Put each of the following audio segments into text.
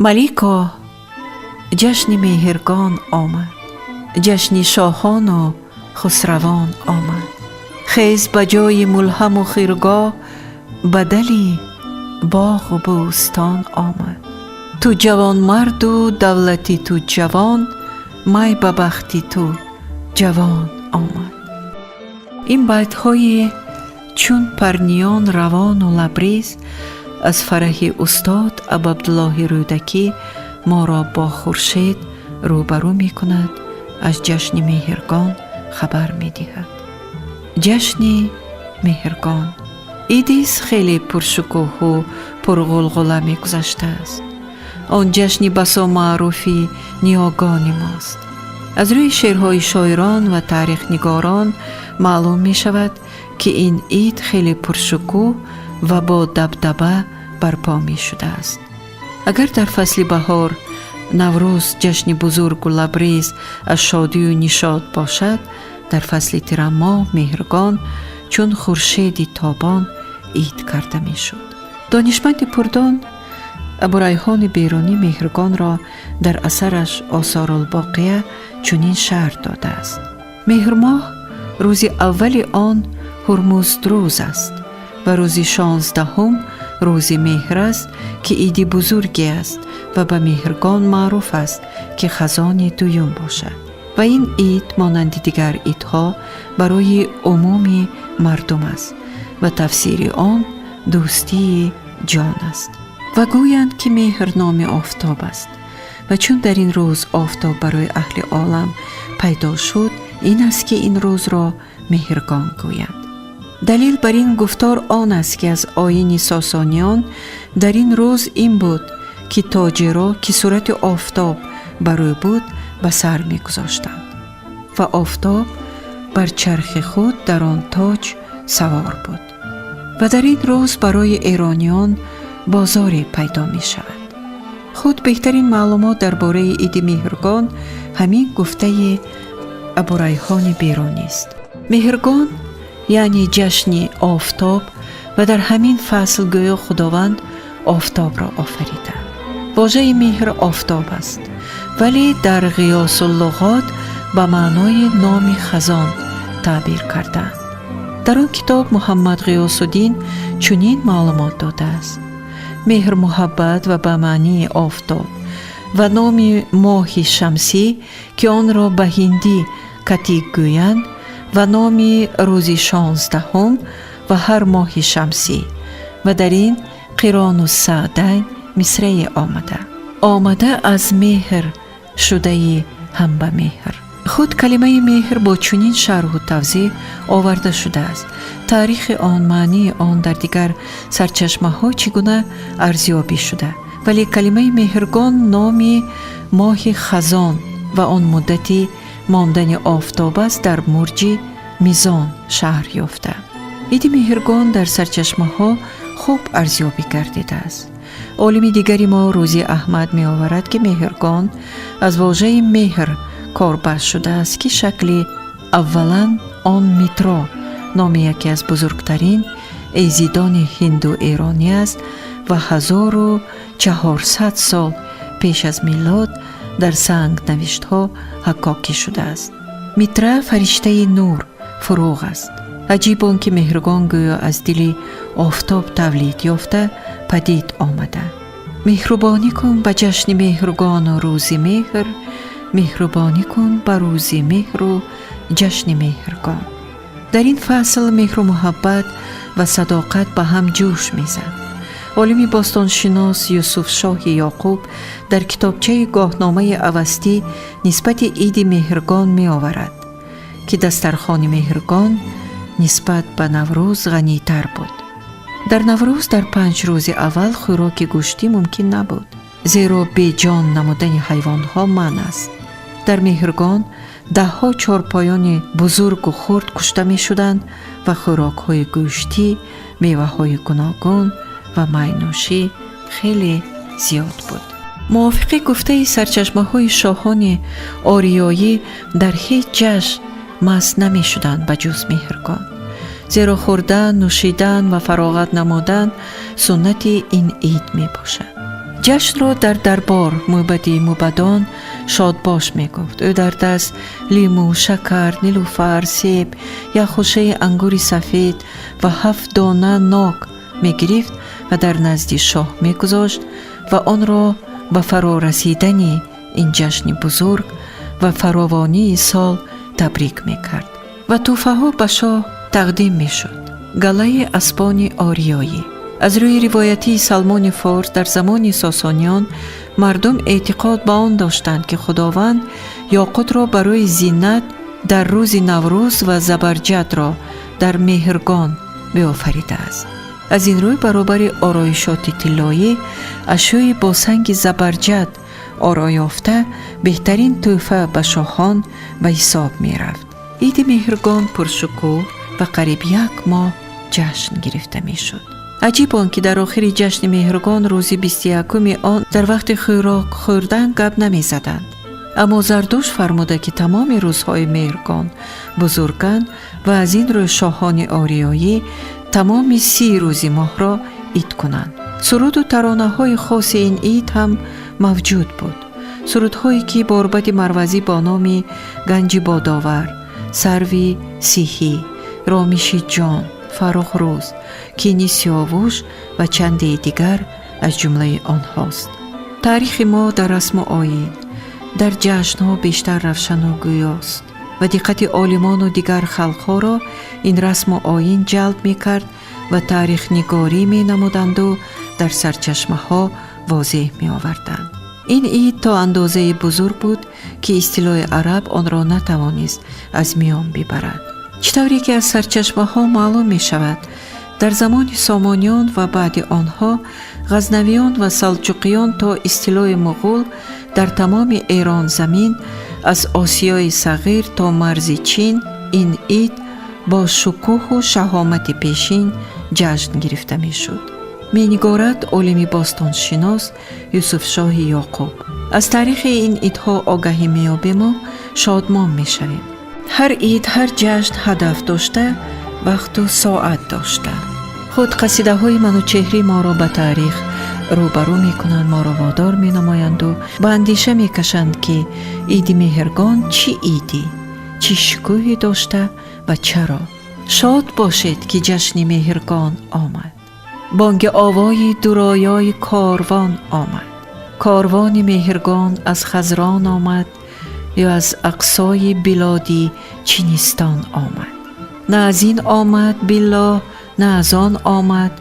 ملیکا جشن مهرگان آمد، جشن شاهان و خسروان آمد. خیز بجای ملهم و خیرگاه، بدلی باغ و بوستان آمد. تو جوان مرد و دولتی تو جوان، مای به بختی تو جوان آمد. این بیت های چون پرنیان روان و لبریز از فرح استاد ابوعبدالله رودکی ما را با خورشید روبرو می کند، از جشن مهرگان خبر می دهد. جشن مهرگان ایدیست خیلی پرشکوه و پرغلغله می گذشته است. آن جشن بسا معروفی نیاگان ماست. از روی شعرهای شاعران و تاریخ نگاران معلوم می شود که این عید خیلی پرشکوه و با دبدبه برپا می شده است. اگر در فصل بهار نوروز جشن بزرگ و لبریز از شادی و نشاط باشد، در فصل تیر ماه مهرگان چون خورشید تابان عید کرده می شد. دانشمند پردان ابوریحان بیرونی مهرگان را در اثرش آثارالباقیه چنین شرح داده است: مهر ماه روز اول آن هرمزدروز است و روز 16 روز مهر است که عید بزرگی است و به مهرگان معروف است که خزان دوم باشد و این عید مانند دیگر عیدها برای عموم مردم است و تفسیر آن دوستی جان است. و گویند که مهر نام آفتاب است و چون در این روز آفتاب برای اهل عالم پیدا شد، این است که این روز را مهرگان گویند. دلیل بر این گفتار آن است که از آیین ساسانیان در این روز این بود که تاجرها که صورت آفتاب برای بود به سر می گذاشتند و آفتاب بر چرخ خود در آن تاج سوار بود و در این روز برای ایرانیان بازاری پیدا می شود. خود بهترین معلومات درباره عید مهرگان همین گفته ابوریحان بیرونی است. مهرگان یعنی جشن آفتاب و در همین فصل گویا خداوند آفتاب را آفریده. واژه مهر آفتاب است ولی در قیاس اللغات به معنای نام خزان تعبیر کردند. در آن کتاب محمد غیاث الدین چنین معلومات داده است: مهر محبت و به معنی آفتاب و نام ماه شمسی که آن را به هندی کتیک گویند و نام روز 16 و هر ماه شمسی و در این قران السعدین مصرع آمده از مهر شده هم به مهر. خود کلمه مهر با چنین شرح و توضیح آورده شده است. تاریخ آن، معنی آن در دیگر سرچشمه ها چگونه ارزیابی شده، ولی کلمه مهرگان نام ماه خزان و آن مدتی ماندن آفتاب است در مرج میزان شهر یافته. عید مهرگان در سرچشمه ها خوب ارزیابی گردیده است. عالم دیگری ما روزی احمد می آورد که مهرگان از واژه مهر کاربست شده است که شکل اولا آن میترا نام یکی از بزرگترین ایزیدان هندو ایرانی است و 1400 سال پیش از میلاد در سنگ نوشت ها حکاکی شده است. میترا فرشته نور فروغ است. عجیب آن که مهرگان گویا از دل آفتاب تولید یافته پدید آمده. مهربانی کن به جشن مهرگان و روز مهر، مهربانی کن به روز مهر و جشن مهرگان. در این فصل مهر و محبت و صداقت به هم جوش میزد. عالم باستانشناس یوسف شاه یعقوب در کتابچه گاهنامه اوسطی نسبت عید مهرگان می آورد که دسترخوان مهرگان نسبت به نوروز غنی تر بود. در نوروز در 5 روز اول خوراک گوشتی ممکن نبود، زیرا بی جان نمودن حیوان ها منع است. در مهرگان 10 چارپایان بزرگ و خرد کشته می شدند و خوراک های گوشتی، میوه های گوناگون و مینوشی خیلی زیاد بود. موافق گفته سرچشمه های شاهان آریایی در هیچ جشن مست نمی شدند به جز مهرگان، زیرا خوردن، نوشیدن و فراغت نمودن سنت این عید می باشد. جشن را در دربار موبدی موبدان شادباش می گفت. او در دست لیمو، شکر، نیلوفر، سیب یا خوشه انگور سفید و 7 دانه ناک می گرفت و در نزد شاه می گذاشت و آن را به فرا رسیدن این جشن بزرگ و فراوانی سال تبریک می کرد و تحفه ها به شاه تقدیم می شد. گله اسبان آریایی. از روی روایتی سلمان فارس در زمان ساسانیان مردم اعتقاد به آن داشتند که خداوند یاقوت را برای زینت در روز نوروز و زبرجد را در مهرگان بیافریده است. از این روی برابر آرایشات طلایی اشیای با سنگ زبرجد آرای یافته بهترین تحفه به شاهان به حساب می رفت. عید مهرگان پرشکوه و قریب 1 ماه جشن گرفته می شد. عجیب آن که در آخر جشن مهرگان روز 21 آن در وقت خوراک خوردن گپ نمی زدند. اما زردوش فرموده که تمام روزهای مهرگان بزرگند و از این روی شاهان آریایی تمام 30 روز ماه را عید کنند. سرود و ترانه های خاص این عید هم موجود بود. سرودهایی که باربد مروزی با نام گنج باداور، سروی سیحی، رامیشی جان، فرخ روز، کینی سیاووش و چند دیگر از جمله آنهاست. تاریخ ما در رسم و آیین در جشنها بیشتر روشن و گویاست و دقت عالمان و دیگر خلقها را این رسم و آیین جلب می کرد و تاریخ نگاری می نمودند و در سرچشمه ها واضح می آوردند. این عید تا اندازه بزرگ بود که اصطلاح عرب آن را نتوانست از میان ببرد. چطوری که از سرچشمه ها معلوم می شود در زمان سامانیان و بعد آنها غزنویان و سلجوقیان تا اصطلاح مغول در تمام ایران زمین از آسیای صغیر تا مرز چین این عید با شکوه و شهامت پیشین جشن گرفته می شد. می نگارد عالم باستانشناس یوسف شاه یعقوب. از تاریخ این عیدها آگاهی می یابیم و شادمان می شویم. هر عید هر جشن هدف داشته، وقت و ساعت داشته. خود قصیده های منوچهری ما را به تاریخ روبرو می کنند، ما را وادار می نمایند و به اندیشه می کشند که عید مهرگان چی عیدی، چی شکوهی داشته و چرا. شاد باشید که جشن مهرگان آمد. بانگ آوای دورایای کاروان آمد. کاروان مهرگان از خزران آمد یا از اقصای بلادی چینستان آمد. نه از این آمد بالله، نه از آن آمد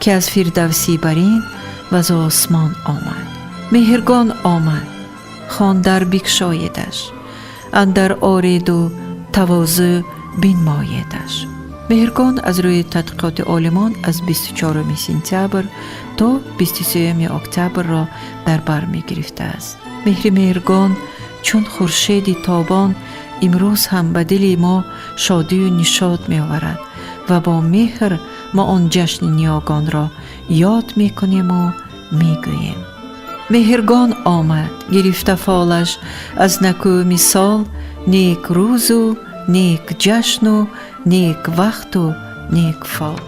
که از فردوسی برین و از آسمان آمد. مهرگان آمد، خان در بگشایدش، اندر آرید و تواضع بنمایدش. مهرگان از روی تحقیقات عالمان از 24 سپتامبر تا 23 اکتبر را در بر می گرفته است. مهر مهرگان چون خورشید تابان امروز هم به دل ما شادی و نشاط می آورد و با مهر ما آن جشن نیاگان را یاد می کنیم و می گوییم. مهرگان آمد گرفته فالش از نکو مثال، نیک روز و نیک جشن و نیک وقت و نیک فال.